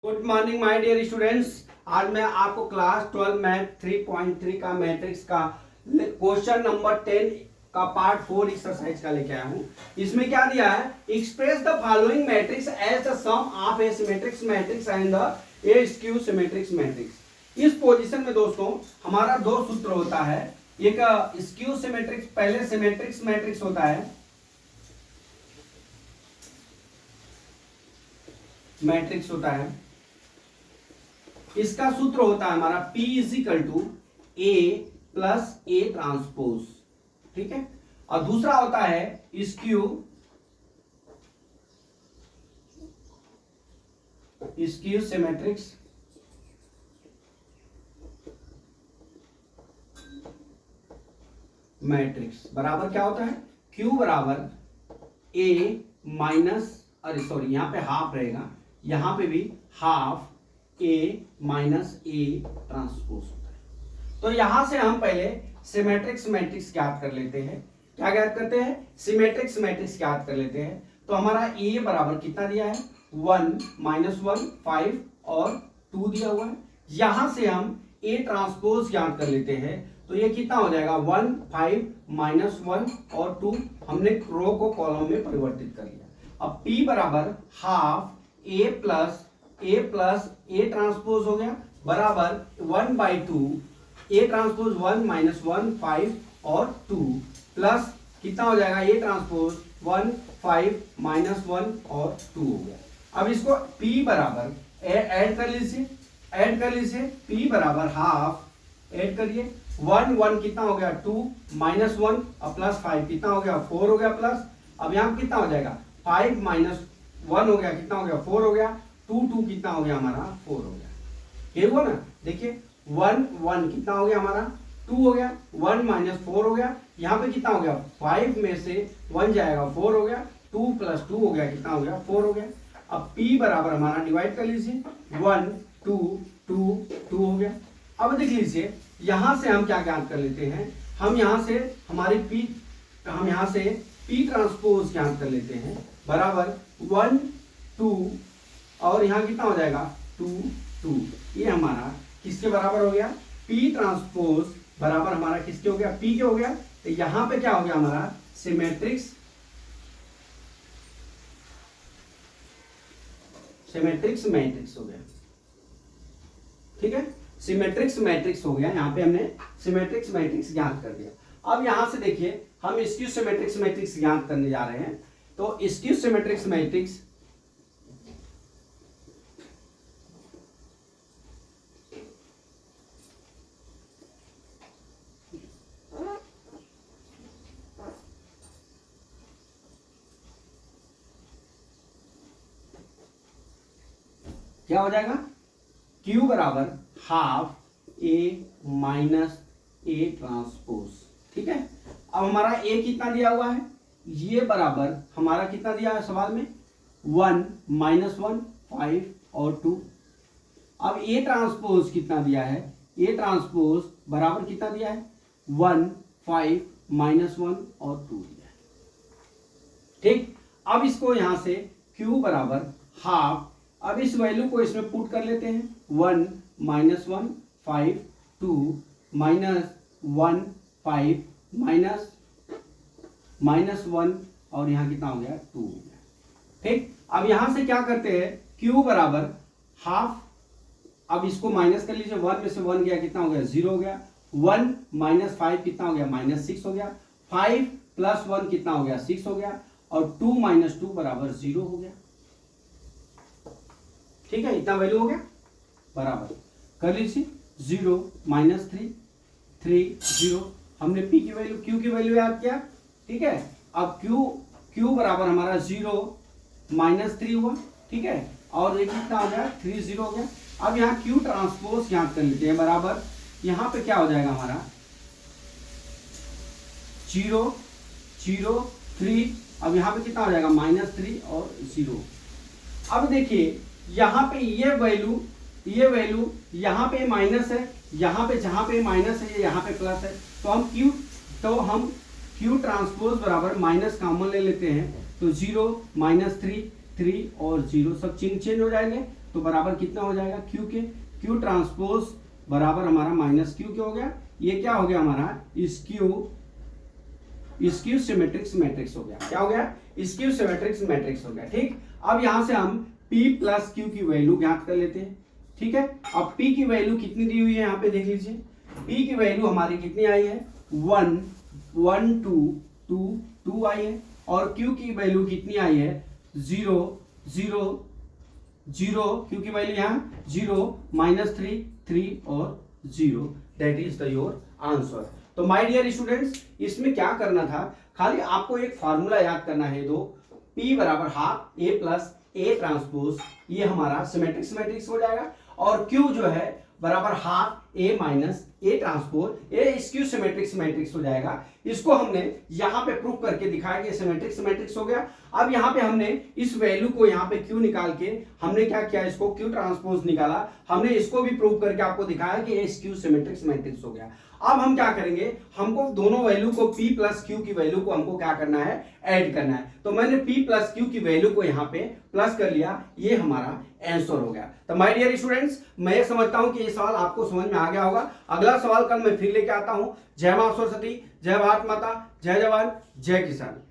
Good morning my dear students. आज मैं आपको क्लास 12 मैथ 3.3 का मैट्रिक्स का क्वेश्चन नंबर 10 का पार्ट 4 एक्सरसाइज का लेके आया हूं। इसमें क्या दिया है, express the following matrix as the sum of a symmetric matrix and the a skew symmetric matrix. इस पोजीशन में दोस्तों हमारा दो सूत्र होता है, एक स्क्यू सिमेट्रिक्स, पहले सिमेट्रिक्स मैट्रिक्स होता है, मैट्रिक्स होता है, इसका सूत्र होता है हमारा P is equal to A plus A transpose, ठीक है। और दूसरा होता है स्क्यू सिमेट्रिक्स, मैट्रिक्स बराबर क्या होता है, Q बराबर A माइनस, अरे सॉरी यहां पे हाफ रहेगा, यहां पे भी half A minus A transpose होता है। तो यहां से हम पहले सिमेट्रिक्स मैट्रिक्स ज्ञात कर लेते हैं। क्या ज्ञात करते हैं, सिमेट्रिक्स मैट्रिक्स ज्ञात कर लेते हैं। तो हमारा A बराबर कितना दिया है, 1 माइनस 1 5 और 2 दिया हुआ है। यहां से हम A ट्रांसपोज ज्ञात कर लेते हैं, तो ये कितना हो जाएगा 1 5 माइनस 1 और 2, हमने रो को कॉलम में परिवर्तित कर लिया। अब P बराबर half A plus A transpose हो गया बराबर 1/2 A ट्रांसपोज 1 माइनस 1 5 और 2 प्लस कितना हो जाएगा A ट्रांसपोज 1 5 माइनस 1 और 2 हो गया। अब इसको P बराबर ऐड कर लीजिए, P बराबर हाफ ऐड करिए, 1 1 कितना हो गया 2 माइनस 1 और प्लस 5 कितना हो गया 4 हो गया प्लस, अब यहाँ कितना हो जाएगा 5 माइनस 1 हो गया, कितना हो गया 4 हो गया, 2 2 कितना हो गया हमारा 4 हो गया। ये हुआ ना, देखिए 1 1 कितना हो गया हमारा 2 हो गया, 1 माइनस 4 हो गया, यहाँ पे कितना हो गया 5 में से 1 जाएगा 4 हो गया, 2 प्लस 2 हो गया, कितना हो गया 4 हो गया। अब P बराबर हमारा डिवाइड कर लीजिए, 1 2 2 2 हो गया। अब देख लीजिए यहां से हम क्या ज्ञात कर लेते हैं, हम यहां से P ट्रांसपोज ज्ञात कर लेते हैं बराबर 1 2 और यहाँ कितना हो जाएगा 2 2, ये हमारा किसके बराबर हो गया, P ट्रांसपोज बराबर हमारा किसके हो गया, P के हो गया। तो यहां पे क्या हो गया हमारा सिमेट्रिक्स मैट्रिक्स हो गया, ठीक है, सिमेट्रिक्स मैट्रिक्स हो गया। यहां पे हमने सिमेट्रिक्स मैट्रिक्स ज्ञात कर दिया। अब यहां से देखिए हम स्क्यू सिमेट्रिक्स मैट्रिक्स ज्ञात करने जा रहे हैं। तो स्क्यू सिमेट्रिक्स मैट्रिक्स क्या हो जाएगा, Q बराबर half A minus A transpose, ठीक है। अब हमारा A कितना दिया हुआ है, ये बराबर हमारा कितना दिया है सवाल में 1 माइनस 1 5 और 2। अब A ट्रांसपोज कितना दिया है, A ट्रांसपोज बराबर कितना दिया है 1 5 माइनस 1 और 2 दिया है, ठीक। अब इसको यहां से Q बराबर हाफ, अब इस वैल्यू को इसमें पुट कर लेते हैं, 1 माइनस 1 5 2 माइनस 1 5 माइनस 1 और यहाँ कितना हो गया 2 हो गया, ठीक। अब यहां से क्या करते हैं, Q बराबर हाफ, अब इसको माइनस कर लीजिए, 1 में से 1 गया, कितना हो गया 0 हो गया, 1 माइनस 5 कितना हो गया माइनस 6 हो गया, 5 प्लस 1 कितना हो गया 6 हो गया, और 2 माइनस 2 बराबर 0 हो गया, ठीक है। इतना वैल्यू हो गया बराबर कर लीजिए, 0 माइनस 3 3 0, हमने P की वैल्यू Q की वैल्यू याद किया, ठीक है। अब Q बराबर हमारा 0 माइनस 3 हुआ, ठीक है, और ये कितना हो गया 3 0 हो गया। अब यहाँ Q ट्रांसपोज याद कर लेते हैं बराबर, यहाँ पे क्या हो जाएगा हमारा 0 0 3, अब यहाँ पे कितना हो जाएगा माइनस 3 और 0। अब देखिए यहाँ पे ये वैल्यू यहाँ पे माइनस है, यहाँ पे जहाँ पे माइनस है यहाँ पे प्लस है, तो हम Q ट्रांसपोज बराबर माइनस कॉमन ले लेते हैं, तो 0 माइनस 3 3 और 0 सब चिन्ह चेंज हो जाएंगे, तो बराबर कितना हो जाएगा क्यू के, क्यू ट्रांसपोज बराबर हमारा माइनस क्यू के हो गया। ये क्या हो गया हमारा स्क्यू सिमेट्रिक्स मैट्रिक्स हो गया। क्या हो गया? स्क्यू सिमेट्रिक्स मैट्रिक्स हो गया। ठीक, अब यहां से हम P प्लस क्यू की वैल्यू ज्ञात कर लेते हैं। ठीक है, अब P की वैल्यू कितनी दी हुई है यहाँ पे देख लीजिए। P की वैल्यू हमारी कितनी आई है? 1 1 2 2 2 आई है, और Q की वैल्यू कितनी आई है? 0 0 0, Q की वैल्यू यहाँ 0 -3 3 और 0, that is the your answer. तो माय डियर स्टूडेंट्स, इसमें क्या करना था, खाली आपको एक फार्मूला याद करना है दो, P बराबर half A plus A transpose, ये हमारा सिमेट्रिक्स मैट्रिक्स हो जाएगा, और Q जो है बराबर half A minus A transpose, ये स्क्यू सिमेट्रिक्स मैट्रिक्स हो जाएगा। इसको हमने यहाँ पे प्रूव करके दिखाया कि सिमेट्रिक्स मैट्रिक्स हो गया। अब यहाँ पे हमने इस वैल्यू को यहाँ पे Q निकाल के हमने क्या किया, इसको Q ट्रांसपोज निकाला, हमने इसको भी प्रूव करके आपको दिखाया कि ये स्क्यू सिमेट्रिक्स मैट्रिक्स हो गया। अब हम क्या करेंगे, हमको दोनों वैल्यू को P प्लस Q की वैल्यू को हमको क्या करना है, ऐड करना है। तो मैंने P प्लस Q की वैल्यू को यहाँ पे प्लस कर लिया, ये हमारा आंसर हो गया। तो माय डियर स्टूडेंट्स, मैं ये समझता हूं कि ये सवाल आपको समझ में आ गया होगा। अगला सवाल कल मैं फिर लेके आता हूं। जय मां सरस्वती, जय भारत माता, जय जवान, जय किसान।